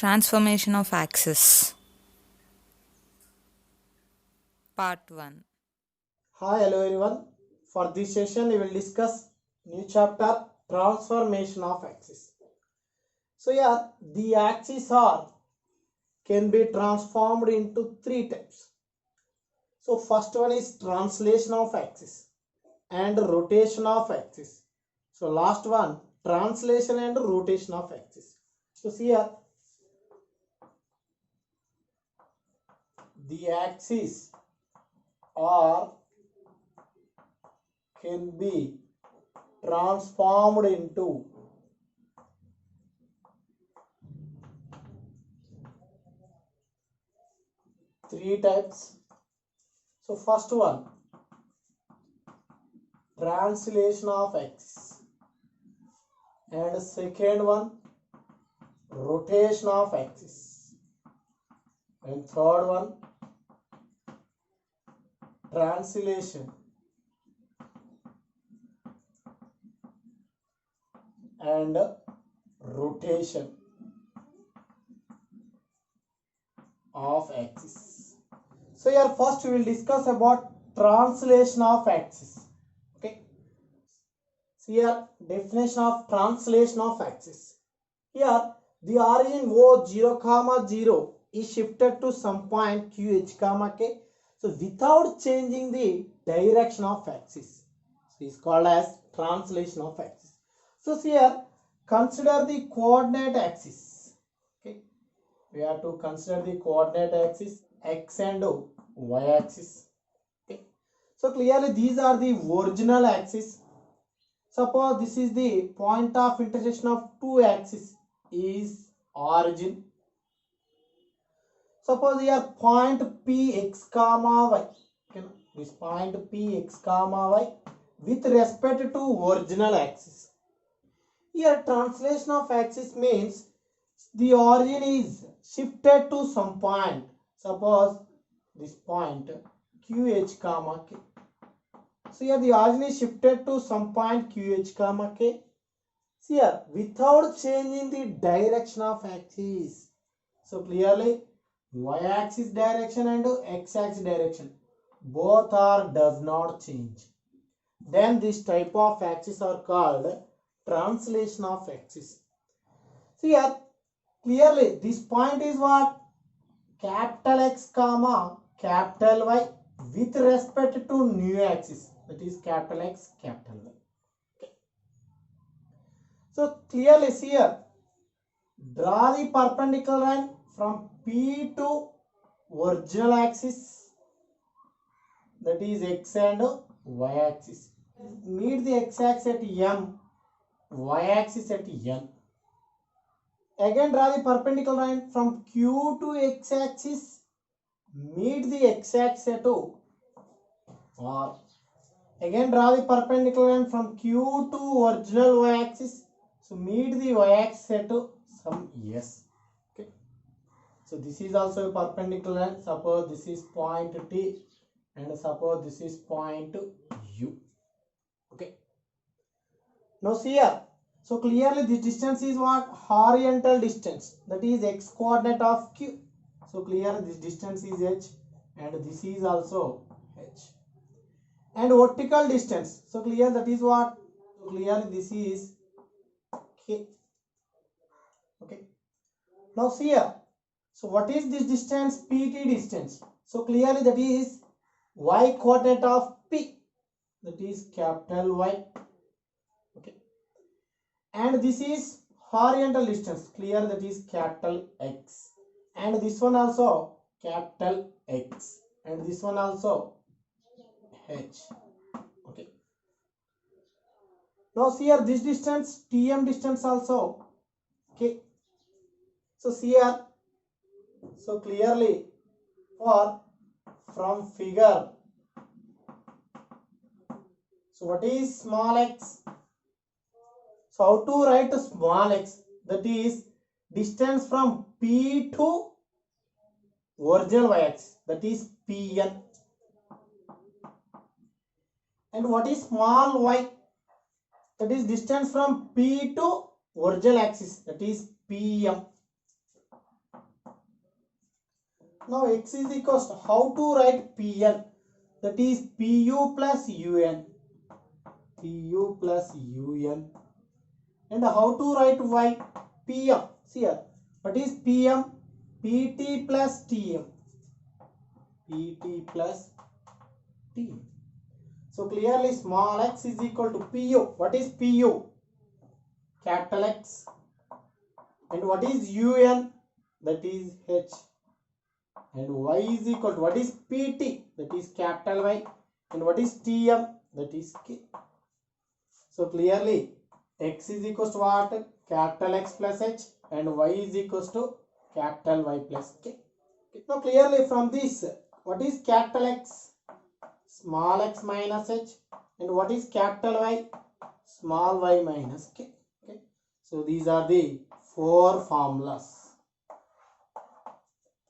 Transformation of axis. Part 1. Hi, hello everyone. For this session, we will discuss new chapter transformation of axis. So here, the axis are can be transformed into three types. So first one is translation of axis and rotation of axis. So last one, translation and rotation of axis. So see here, the axis are can be transformed into three types. So first one, translation of axis, and second one, rotation of axis, and third one, translation and rotation of axis. So here first we will discuss about translation of axis. Okay, so here definition of translation of axis. Here the origin O 0, 0 is shifted to some point QH, K. So without changing the direction of axis, so is called as translation of axis. So here consider the coordinate axis. Okay, we have to consider the coordinate axis x and y axis. Okay, so clearly these are the original axis. Suppose this is the point of intersection of two axes is origin. Suppose here point px comma y. Okay, this point px comma y with respect to original axis. Here translation of axis means the origin is shifted to some point. Suppose this point qh comma k. So here the origin is shifted to some point qh comma k. See here, without changing the direction of axis. So clearly y-axis direction and x-axis direction both are does not change. Then this type of axis are called translation of axis. See here, clearly this point is what? Capital X comma capital Y with respect to new axis, that is capital X capital Y. Okay. So clearly see here, draw the perpendicular line from P to original axis, that is x and y axis. Meet the x axis at M, y axis at N. Again draw the perpendicular line from Q to x axis, meet the x axis at R. Again draw the perpendicular line from Q to original y axis, so meet the y axis at some S. Okay, so this is also a perpendicular line. Suppose this is point T and suppose this is point U. Okay, now see here, so clearly this distance is what? Horizontal distance, that is x coordinate of Q. So clearly this distance is h and this is also h. And vertical distance, so clear that is what? So clearly this is k. Okay, now see here, so what is this distance? PT distance. So clearly that is y coordinate of P, that is capital Y. Okay, and this is horizontal distance, clear that is capital X, and this one also capital X, and this one also H. Okay, now see here this distance TM distance also. Okay, so see here, so clearly for from figure, so what is small x? So how to write small x? That is distance from P to original y axis, that is Pn. And what is small y? That is distance from P to original axis, that is Pm. Now x is equals to how to write Pn, that is Pu plus Un, Pu plus Un, and how to write y, Pm. See here, what is Pm? Pt plus Tm, Pt plus Tm. So clearly small x is equal to Pu. What is Pu? Capital X. And what is Un? That is H. And y is equal to what is Pt? That is capital Y. And what is Tm? That is K. So clearly x is equals to what? Capital X plus H, and y is equals to capital Y plus K. Now clearly from this, what is capital X? Small x minus H. And what is capital Y? Small y minus K. Okay. So these are the four formulas.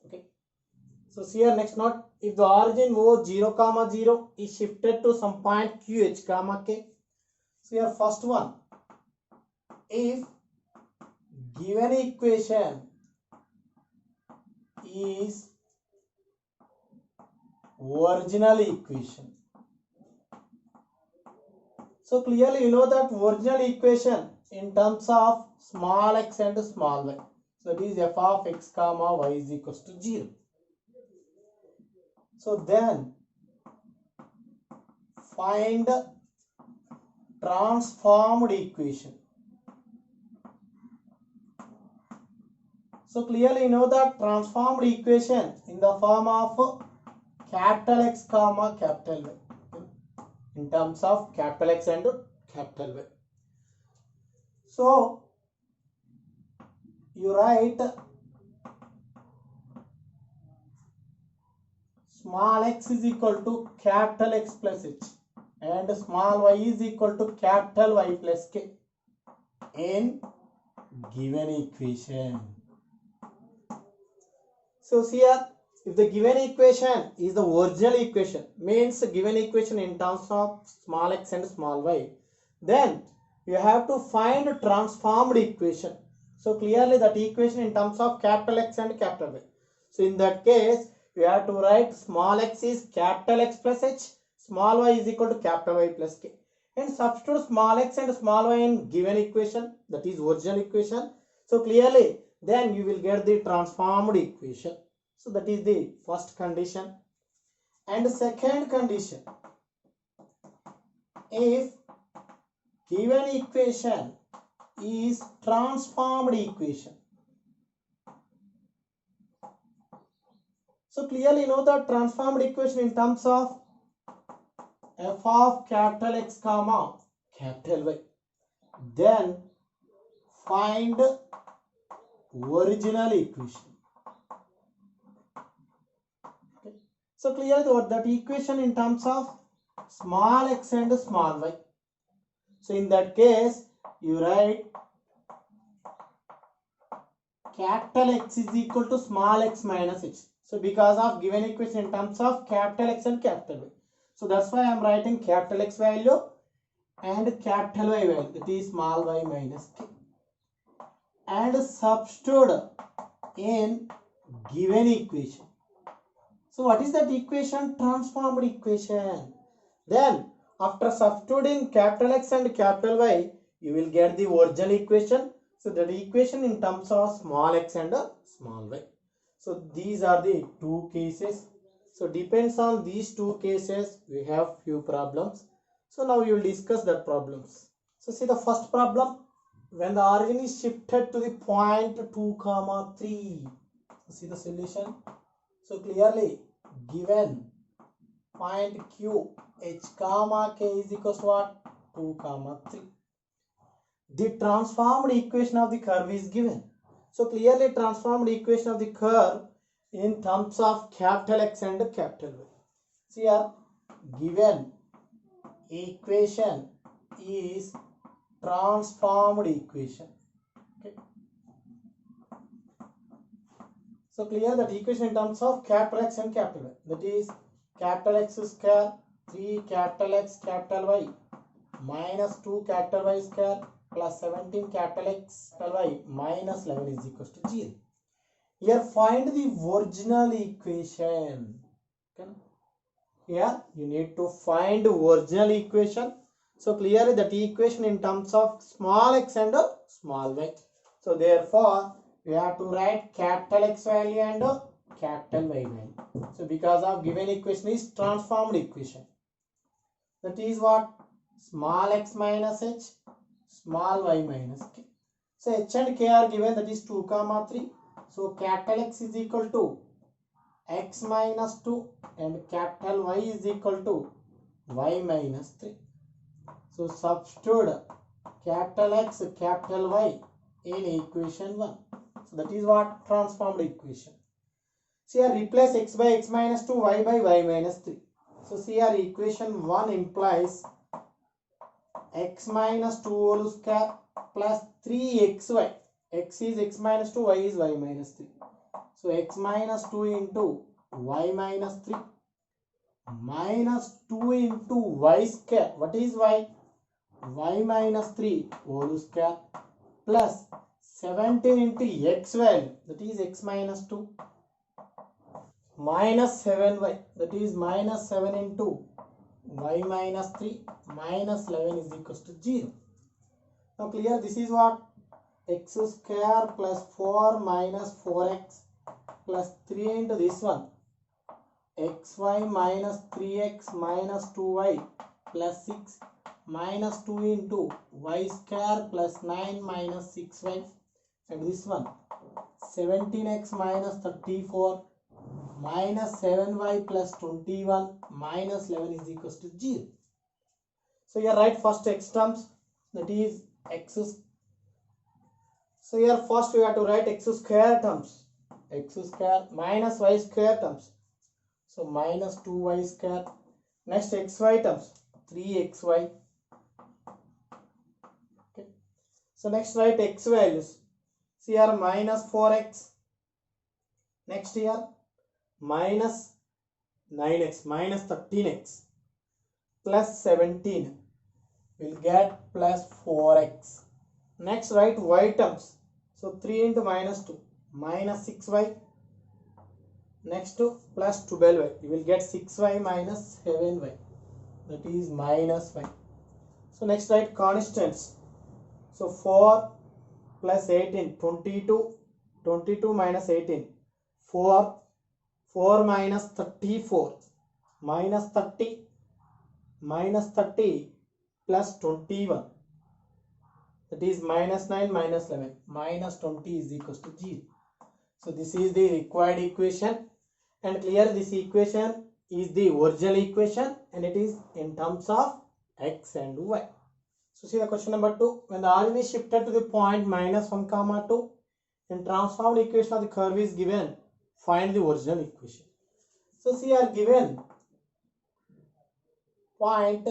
Okay. So here next note, if the origin O 0 comma 0 is shifted to some point QH comma K. So here first one, if given equation is original equation. So clearly you know that original equation in terms of small x and small y. So it is f of x comma y is equals to 0. So then find transformed equation. So clearly you know that transformed equation in the form of capital X comma capital Y, in terms of capital X and capital Y. So you write small x is equal to capital X plus H, and small y is equal to capital Y plus K in given equation. So here, if the given equation is the original equation, means given equation in terms of small x and small y, then you have to find transformed equation. So clearly that equation in terms of capital X and capital Y. So in that case, you have to write small x is capital X plus H, small y is equal to capital Y plus K, and substitute small x and small y in given equation, that is original equation. So clearly then you will get the transformed equation. So that is the first condition. And second condition, if given equation is transformed equation. So clearly you know the transformed equation in terms of f of capital X comma capital Y. Then find original equation. Okay. So clearly that equation in terms of small x and small y. So in that case you write capital X is equal to small x minus h. So because of given equation in terms of capital X and capital Y. So that's why I am writing capital X value and capital Y value, that is small y minus k, and substitute in given equation. So what is that equation? Transformed equation. Then after substituting capital X and capital Y, you will get the original equation. So that equation in terms of small x and small y. So these are the two cases. So depends on these two cases, we have few problems. So now we will discuss the problems. So see the first problem, when the origin is shifted to the point 2 comma 3. See the solution. So clearly given point Q H comma K is equals to what? 2 comma 3. The transformed equation of the curve is given. So clearly transformed equation of the curve in terms of capital X and capital Y. See here, given equation is transformed equation. Okay. So clear that equation in terms of capital X and capital Y, that is capital X square 3 capital X capital Y minus 2 capital Y square plus 17 capital X capital Y minus 11 is equals to 0. Here find the original equation. Okay. Here you need to find original equation. So clearly that equation in terms of small x and small y. So therefore we have to write capital X value and capital Y value. So because of given equation is transformed equation. That is what? Small x minus h, small y minus k. So h and k are given, that is 2, 3. So capital X is equal to x minus 2 and capital Y is equal to y minus 3. So substitute capital X, capital Y in equation 1. So that is what? Transformed equation. So here replace x by x minus 2, y by y minus 3. So see here equation 1 implies x minus 2 whole square plus 3xy. X is x minus 2, y is y minus 3. So x minus 2 into y minus 3 minus 2 into y square. What is y? Y minus 3 whole square plus 17 into x value, that is x minus 2 minus 7y, that is minus 7 into y minus 3 minus 11 is equals to 0. Now clear, this is what? X square plus 4 minus 4x plus 3 into this one, xy minus 3x minus 2y plus 6 minus 2 into y square plus 9 minus 6y, and this one 17x minus 34 minus 7y plus 21 minus 11 is equals to 0. So here write first x terms, that is x. So here first we have to write x square terms, x square minus y square terms. So minus 2y square. Next xy terms, 3xy. Okay. So next write x values. See here minus 4x. Next here minus 9x minus 13x plus 17 will get plus 4x. Next write y terms. So 3 into minus 2 minus 6y. Next to plus 12y, you will get 6y minus 7y, that is minus y. So next write constants. So 4 plus 18, 22, 22 minus 18, 4, 4 minus 34, minus 30, minus 30 plus 21, that is minus 9 minus 11, minus 20 is equals to 0. So this is the required equation, and clear this equation is the original equation and it is in terms of x and y. So see the question number 2. When the origin is shifted to the point minus 1 comma 2, in transformed equation of the curve is given, find the original equation. So see are given point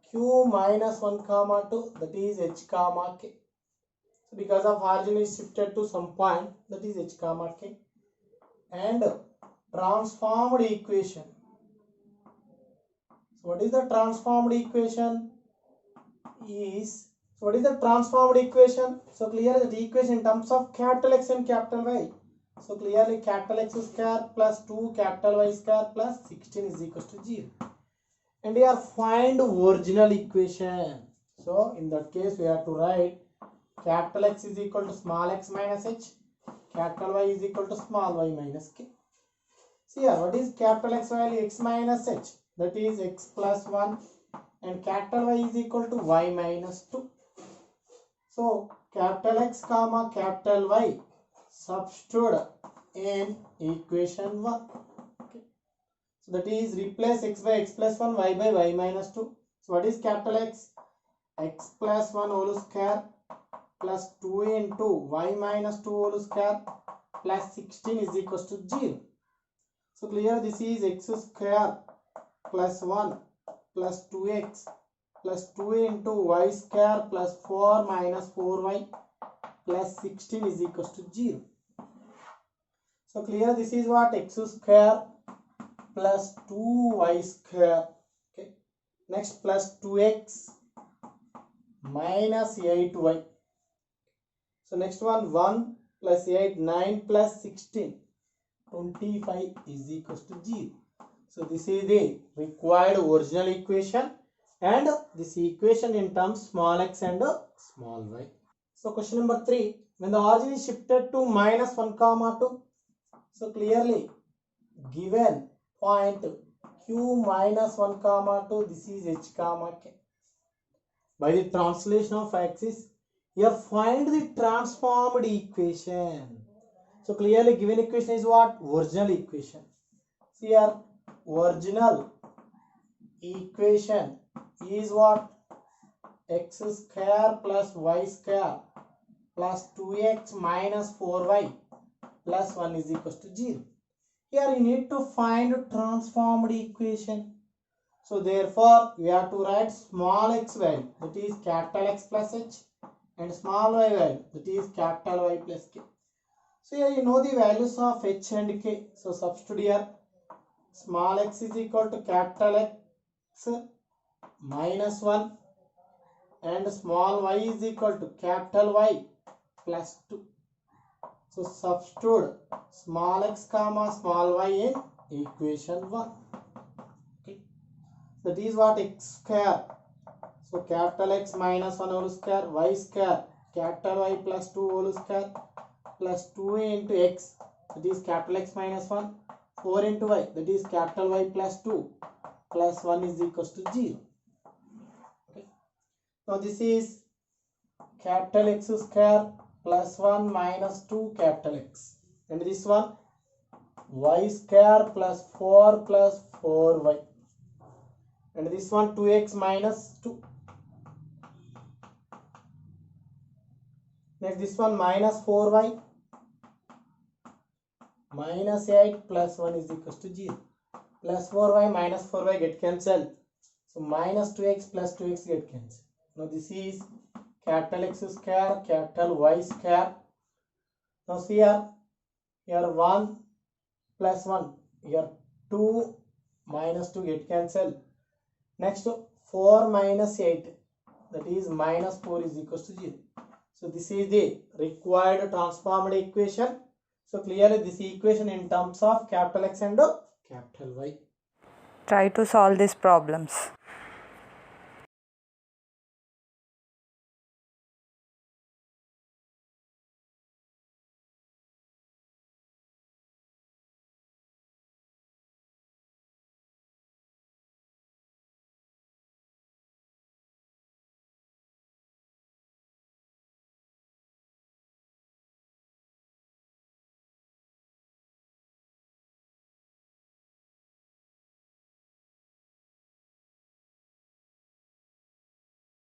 q minus 1 comma 2, that is h comma k. So because of origin is shifted to some point, that is h comma k, and transformed equation. So what is the transformed equation? So what is the transformed equation? So clearly the equation in terms of capital X and capital Y. So clearly capital X square plus 2 capital Y square plus 16 is equals to 0. And here find original equation. So in that case we have to write capital X is equal to small x minus h, capital Y is equal to small y minus k. See here, what is capital X value? X minus h, that is x plus 1, and capital Y is equal to y minus 2. So capital X comma capital Y substitute in equation 1. Okay. So that is replace x by x plus 1, y by y minus 2. So what is capital X? X plus 1 whole square plus 2 into y minus 2 whole square plus 16 is equals to 0. So clear, this is x square plus 1 plus 2x plus 2 into y square plus 4 minus 4y plus 16 is equals to 0. So clear, this is what? X square plus 2y square. Okay. Next plus 2x minus 8y. So next one 1 plus 8, 9 plus 16, 25 is equals to 0. So this is the required original equation, and this equation in terms small x and small y. So question number 3, when the origin is shifted to minus 1 comma 2, so clearly given point q minus 1 comma 2, this is h comma k. By the translation of axis, here find the transformed equation. So clearly given equation is what? Original equation. See here, original equation is what? X square plus y square plus 2x minus 4y plus 1 is equals to 0. Here you need to find transformed equation. So therefore we have to write small x value, that is capital X plus h, and small y value, that is capital Y plus k. So here you know the values of h and k. So substitute here. Small x is equal to capital X minus 1, and small y is equal to capital Y plus 2. So substitute small x comma small y in equation 1. Okay. That is what? X square. So capital X minus 1 whole square, y square, capital Y plus 2 whole square, plus 2 into x, that is capital X minus 1, 4 into y, that is capital Y plus 2, plus 1 is equals to 0. Okay. Now this is capital X square plus 1 minus 2 capital X, and this one y square plus 4 plus 4y, and this one 2x minus 2. Next this one minus 4y minus 8 plus 1 is equals to 0. Plus 4y minus 4y get cancelled. So minus 2x plus 2x get cancelled. Now this is capital X square, capital Y square. Now see here 1 plus 1, here 2 minus 2 get cancelled. Next 4 minus 8, that is minus 4 is equals to 0. So this is the required transformed equation. So clearly this equation in terms of capital X and capital Y. Try to solve these problems.